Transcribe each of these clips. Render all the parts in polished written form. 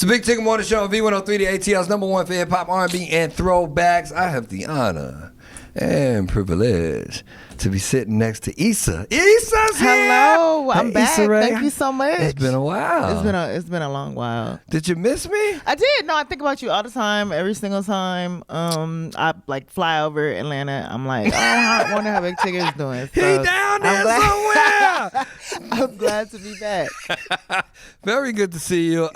It's the Big Ticket Morning Show on V103, the ATL's number one for hip-hop, R&B, and throwbacks. I have the honor and privilege to be sitting next to Issa. Issa's here! Hello, I'm back. Issa Rae. Thank you so much. It's been a while. It's been a long while. Did you miss me? I did. No, I think about you all the time, every single time. I like fly over Atlanta. I'm like, I wonder how Big Ticket is doing. He So, down there somewhere. I'm glad to be back. Very good to see you.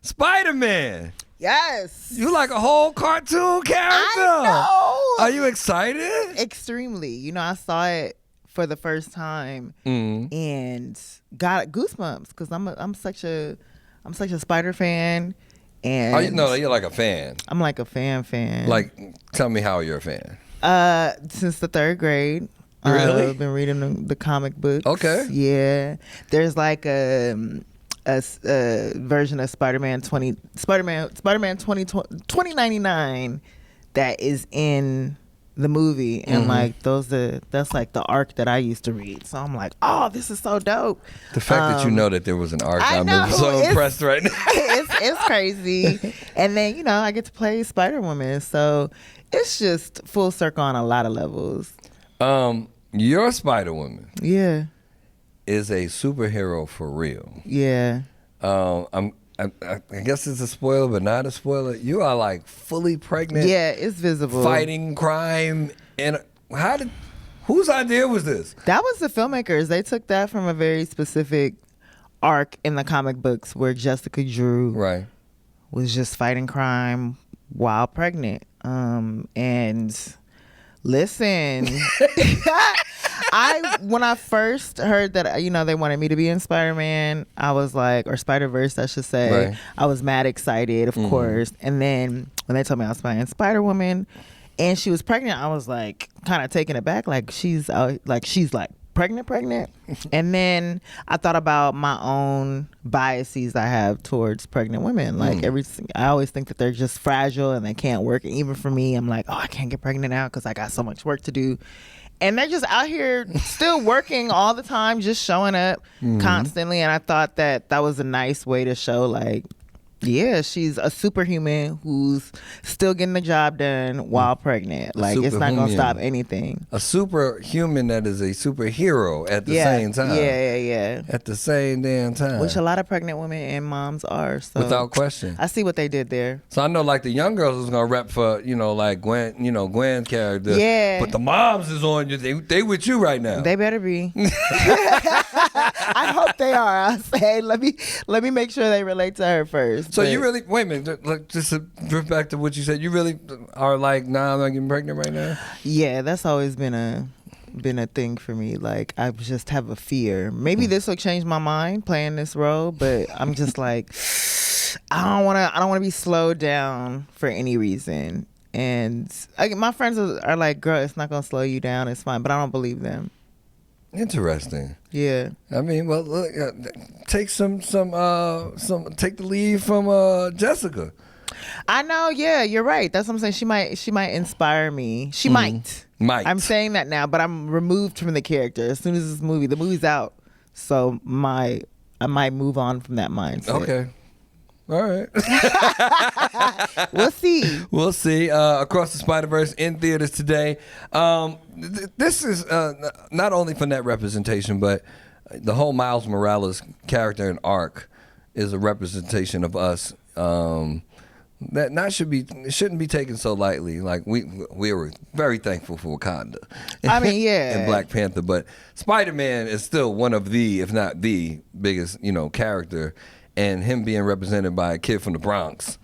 Spider-Man. Yes. You like a whole cartoon character. I know. Are you excited? Extremely. You know, I saw it for the first time and got goosebumps because I'm such a Spider fan. And you're like a fan. I'm like a fan. Like, tell me how you're a fan. Since the third grade. Really? I've been reading the comic books. Okay. Yeah. There's like a version of Spider-Man 2099 that is in the movie, and like that's like the arc that I used to read. So I'm like, oh, this is so dope. The fact that you know that there was an arc, I'm so impressed right now. It's crazy. And then I get to play Spider-Woman, so it's just full circle on a lot of levels. Your Spider-Woman, Yeah. is a superhero for real. Yeah. I guess it's a spoiler, but not a spoiler. You are like fully pregnant. Yeah, it's visible. Fighting crime. And whose idea was this? That was the filmmakers. They took that from a very specific arc in the comic books where Jessica Drew was just fighting crime while pregnant. And listen, when I first heard that they wanted me to be in Spider-Man, I was like, or Spider-Verse I should say, I was mad excited, of course. And then when they told me I was playing Spider-Woman and she was pregnant, I was like kind of taken aback, like she's pregnant. And then I thought about my own biases I have towards pregnant women. Like I always think that they're just fragile and they can't work. And even for me, I'm like, oh, I can't get pregnant now because I got so much work to do. And they're just out here still working all the time, just showing up constantly. And I thought that was a nice way to show, like, yeah, she's a superhuman who's still getting the job done while pregnant. Like, it's not going to stop anything. A superhuman that is a superhero at the same time. Yeah. At the same damn time. Which a lot of pregnant women and moms are. So without question. I see what they did there. So I know, like, the young girls is going to rep for, like, Gwen's character. Yeah. But the moms is on you. They with you right now. They better be. I hope they are. I say, let me make sure they relate to her first. So you really, wait a minute, like, just to drift back to what you said, you really are like, nah, I'm not getting pregnant right now? Yeah, that's always been a thing for me. Like, I just have a fear. Maybe this will change my mind playing this role, but I'm just like, I don't want to be slowed down for any reason. And my friends are like, girl, it's not going to slow you down. It's fine. But I don't believe them. Interesting. Yeah. I mean, well, look, take take the lead from Jessica. I know. Yeah, you're right. That's what I'm saying. She might inspire me. She might. I'm saying that now, but I'm removed from the character as soon as the movie's out. So I might move on from that mindset. Okay. All right. We'll see. We'll see. Across the Spider-Verse in theaters today. This is not only for net representation, but the whole Miles Morales character and arc is a representation of us. That shouldn't be taken so lightly. Like we were very thankful for Wakanda. I mean, yeah. And Black Panther, but Spider-Man is still one of the, if not the biggest, character. And him being represented by a kid from the Bronx.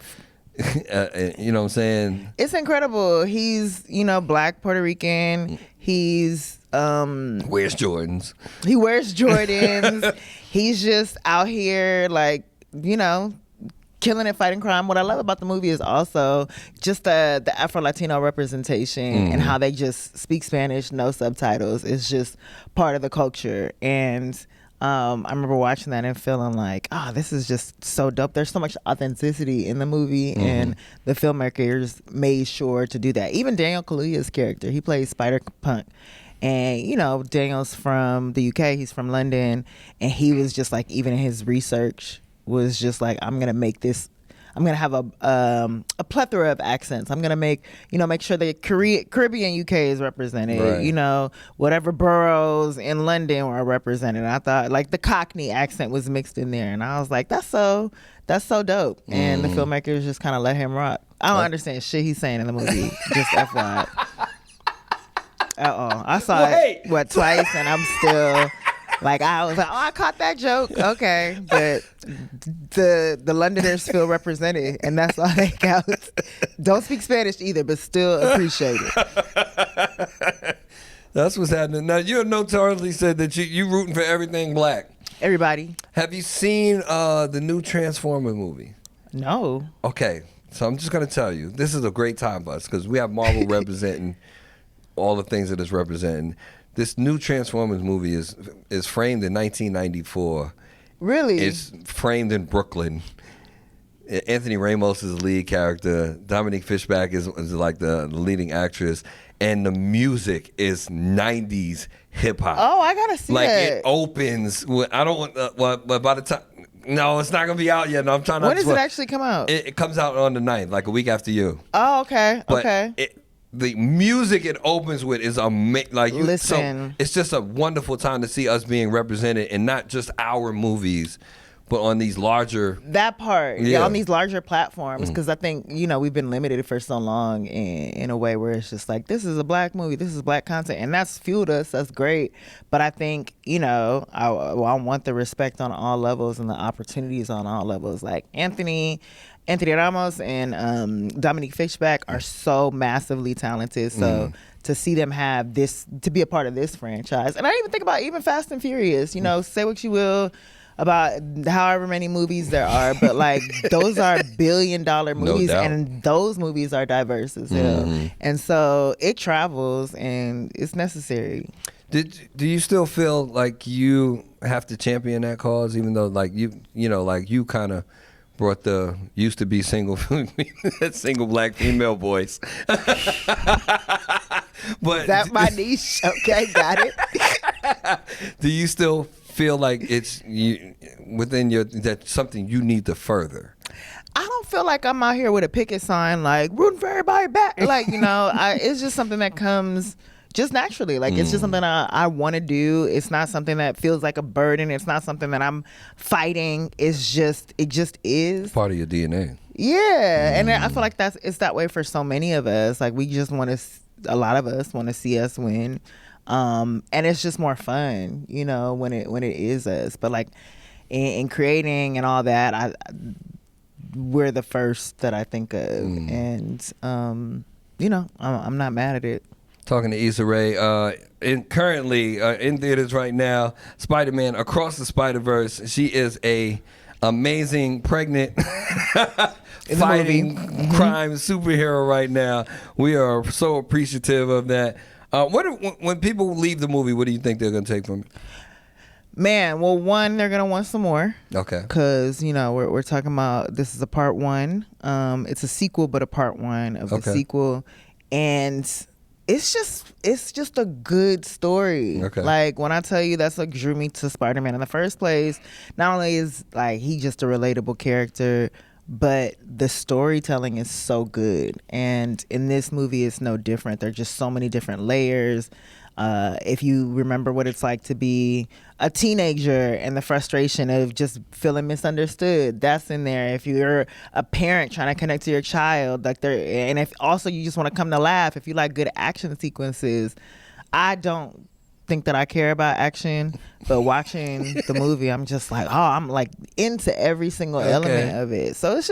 You know what I'm saying? It's incredible. He's, Black Puerto Rican. He's wears Jordans. He wears Jordans. He's just out here like, killing it, fighting crime. What I love about the movie is also just the Afro-Latino representation and how they just speak Spanish, no subtitles. It's just part of the culture. And I remember watching that and feeling like, this is just so dope. There's so much authenticity in the movie, and the filmmakers made sure to do that. Even Daniel Kaluuya's character, he plays Spider-Punk. And, Daniel's from the UK. He's from London. And he was just like, even in his research, was just like, I'm gonna make this. I'm gonna have a plethora of accents. I'm gonna make sure the Caribbean UK is represented. Right. You know, whatever boroughs in London are represented. I thought like the Cockney accent was mixed in there, and I was like, that's so dope. And the filmmakers just kind of let him rock. I don't understand shit he's saying in the movie. Just FYI. At all. I saw it twice, and I'm still. Like I was like, oh, I caught that joke. Okay, but the Londoners feel represented, and that's all that counts. Don't speak Spanish either, but still appreciate it. That's what's happening. Now you notoriously said that you rooting for everything black. Everybody. Have you seen the new Transformer movie? No. Okay, so I'm just gonna tell you, this is a great time for us because we have Marvel representing all the things that it's representing. This new Transformers movie is framed in 1994. Really? It's framed in Brooklyn. Anthony Ramos is the lead character. Dominique Fishback is like the leading actress. And the music is 90s hip hop. Oh, I gotta see like that. It opens with, I don't want, but by the time, no, it's not gonna be out yet. No, I'm trying to. When does it actually come out? It comes out on the 9th, like a week after you. Oh, okay. But okay. The music it opens with is amazing. Like Listen. So it's just a wonderful time to see us being represented in not just our movies, but on these larger. That part, yeah, on these larger platforms, because I think we've been limited for so long in a way where it's just like, this is a black movie, this is black content, and that's fueled us. That's great, but I think I want the respect on all levels and the opportunities on all levels. Like Anthony Ramos and Dominique Fishback are so massively talented. So to see them have this, to be a part of this franchise, and I didn't even think about even Fast and Furious. Say what you will about however many movies there are, but like those are billion-dollar movies, and those movies are diverse as hell. And so it travels, and it's necessary. Do you still feel like you have to champion that cause, even though like you kind of brought the used to be single black female voice? But that's my niche. Okay, got it. Do you still feel like it's within that's something you need to further? I don't feel like I'm out here with a picket sign like rooting for everybody back. Like it's just something that comes just naturally. Like it's just something I want to do. It's not something that feels like a burden. It's not something that I'm fighting. It just is part of your DNA. Yeah, and I feel like it's that way for so many of us. Like we just want to. A lot of us want to see us win. And it's just more fun, when it is us. But like in creating and all that, we're the first that I think of, and I'm not mad at it. Talking to Issa Rae, currently in theaters right now, Spider-Man Across the Spider-Verse. She is a amazing pregnant fighting crime superhero right now. We are so appreciative of that. When people leave the movie, what do you think they're going to take from it? Man, well, one, they're going to want some more. Okay. Because, we're talking about, this is a part one. It's a sequel, but a part one of the sequel. And it's just a good story. Okay. Like, when I tell you that's what drew me to Spider-Man in the first place, not only is, like, he just a relatable character, but the storytelling is so good. And in this movie, it's no different. There are just so many different layers. If you remember what it's like to be a teenager and the frustration of just feeling misunderstood, that's in there. If you're a parent trying to connect to your child, and if also you just want to come to laugh, if you like good action sequences, I don't think that I care about action, but watching the movie, I'm just like, I'm like into every single element of it. So it's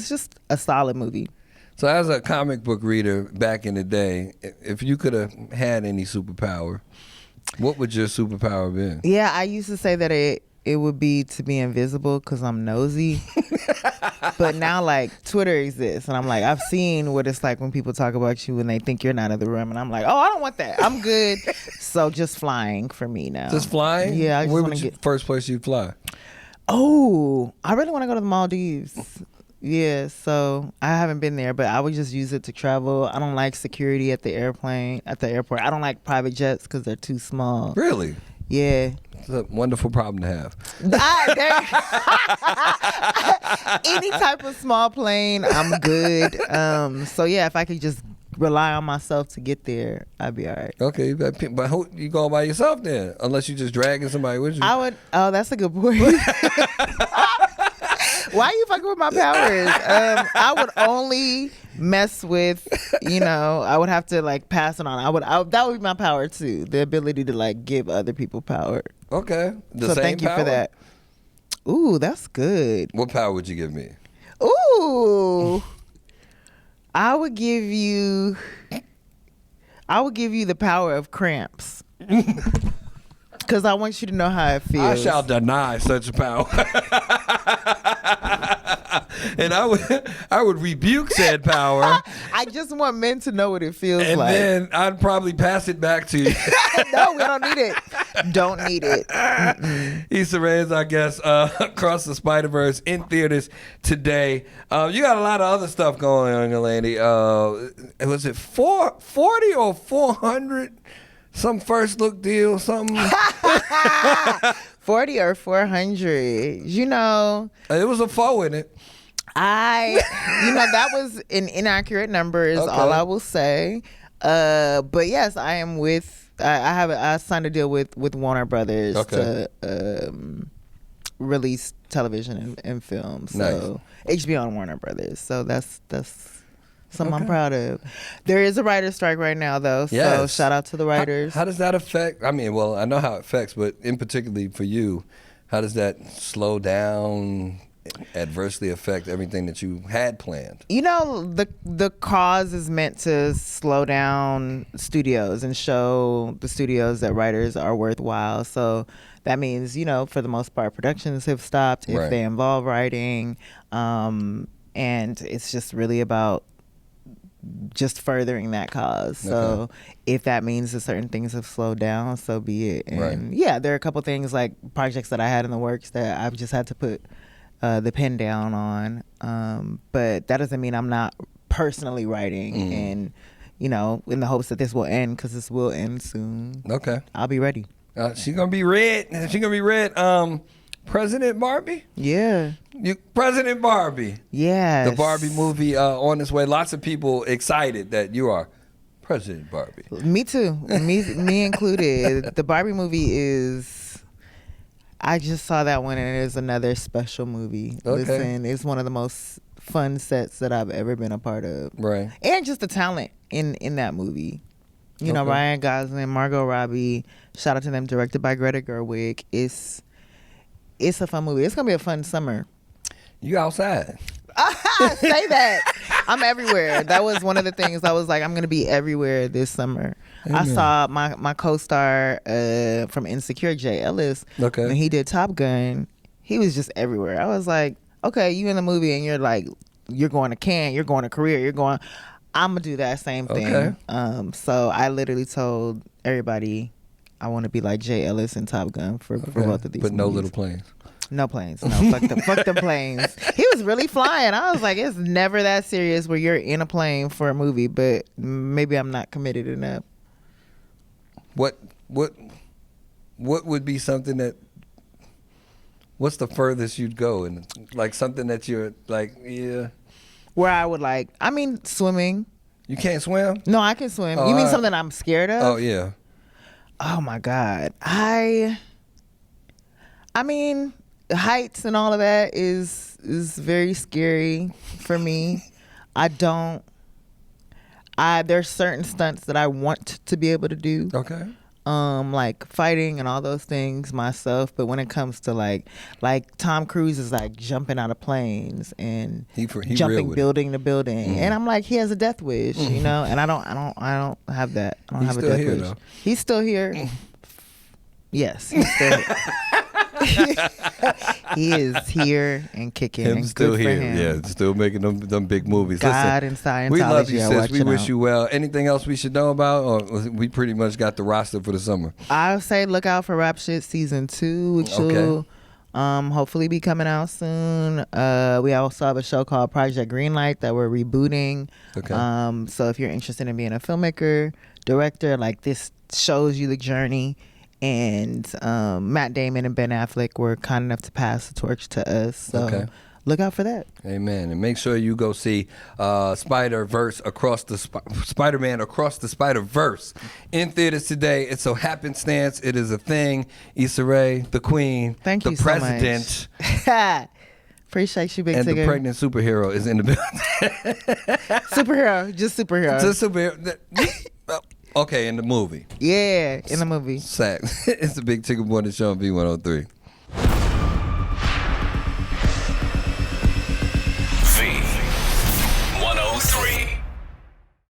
just a solid movie. So as a comic book reader back in the day, if you could have had any superpower, what would your superpower be? Yeah, I used to say that it would be to be invisible because I'm nosy. But now, like, Twitter exists, and I'm like, I've seen what it's like when people talk about you when they think you're not in the room, and I'm like, I don't want that. I'm good. So just flying for me now. Just flying? Yeah. Where would first place you'd fly? Oh, I really want to go to the Maldives. Yeah, so I haven't been there, but I would just use it to travel. I don't like security at the airport. I don't like private jets because they're too small. Really? Yeah. It's a wonderful problem to have. Any type of small plane, I'm good. So yeah, if I could just rely on myself to get there, I'd be all right. Okay, but who, you going by yourself then? Unless you just dragging somebody with you. I would. Oh, that's a good point. Why are you fucking with my powers? I would only mess with, I would have to like pass it on. That would be my power too. The ability to like give other people power. Okay. So thank you for that. Ooh, that's good. What power would you give me? Ooh. I would give you the power of cramps. Because I want you to know how it feels. I shall deny such power. And I would rebuke said power. I just want men to know what it feels and like. And then I'd probably pass it back to you. No, we don't need it. Don't need it. Issa Rae is our guest. Across the Spider-Verse in theaters today. You got a lot of other stuff going on, young lady. Was it 440 or 400? Some first look deal, something. 40 or 400. It was a 4 in it. That was an inaccurate number is all I will say. But yes, I am I signed a deal with Warner Brothers to release television and film. So HBO and Warner Brothers. So that's something I'm proud of. There is a writer's strike right now, though. Yes. So shout out to the writers. How does that affect? I mean, well, I know how it affects, but in particularly for you, how does that slow down, adversely affect everything that you had planned? The cause is meant to slow down studios and show the studios that writers are worthwhile. So that means, for the most part, productions have stopped if they involve writing. And it's just really about just furthering that cause. So if that means that certain things have slowed down, so be it. And yeah, there are a couple things like projects that I had in the works that I've just had to put the pen down on. But that doesn't mean I'm not personally writing and, in the hopes that this will end, because this will end soon. Okay. I'll be ready. She's going to be red. President Barbie? Yeah. President Barbie. Yes. The Barbie movie on its way. Lots of people excited that you are President Barbie. Me too. Me included. The Barbie movie is... I just saw that one, and it is another special movie. Okay. Listen, it's one of the most fun sets that I've ever been a part of. Right. And just the talent in that movie. Ryan Gosling, Margot Robbie. Shout out to them. Directed by Greta Gerwig. It's a fun movie. It's going to be a fun summer. You outside. Say that. I'm everywhere. That was one of the things I was like, I'm going to be everywhere this summer. Amen. I saw my co-star from Insecure, Jay Ellis, when he did Top Gun. He was just everywhere. I was like, okay, you in the movie and you're like, you're going to Cannes, you're going to Korea, I'm going to do that same thing. Okay. So I literally told everybody I want to be like Jay Ellis in Top Gun for both of these But no movies. little planes. No planes. No, fuck them planes. He was really flying. I was like, it's never that serious where you're in a plane for a movie, but maybe I'm not committed enough. What would be something that, what's the furthest you'd go? And like something that you're like, yeah. Where I would swimming. You can't swim? No, I can swim. You mean something I'm scared of? Oh, yeah. Oh my God. I mean, heights and all of that is very scary for me. There's certain stunts that I want to be able to do. Okay. Like fighting and all those things myself, but when it comes to like Tom Cruise is like jumping out of planes and he jumping building to building, and I'm like, he has a death wish, and I don't have that. I don't have a death wish. Though. He's still here. Yes, he's still here. He is here and kicking. Him and still good here, for him. yeah, still making them big movies. God Listen, and Scientology. we love you, sis. We wish out. you well. Anything else we should know about, or we pretty much got the roster for the summer? I would say look out for Rap Shit Season 2, which will hopefully be coming out soon. We also have a show called Project Greenlight that we're rebooting. Okay. So if you're interested in being a filmmaker, director, like this shows you the journey and Matt Damon and Ben Affleck were kind enough to pass the torch to us. So look out for that. Amen. And make sure you go see Spider-Verse Spider-Man Across the Spider-Verse in theaters today. It's a happenstance. It is a thing. Issa Rae, the queen, Thank the you president. So much. Appreciate you, Big And Tigger. the pregnant superhero is in the building. Superhero. Just superhero. Just superhero. Okay, in the movie. Yeah, in the movie. Sack. It's the Big Tigger Morning Show on B103.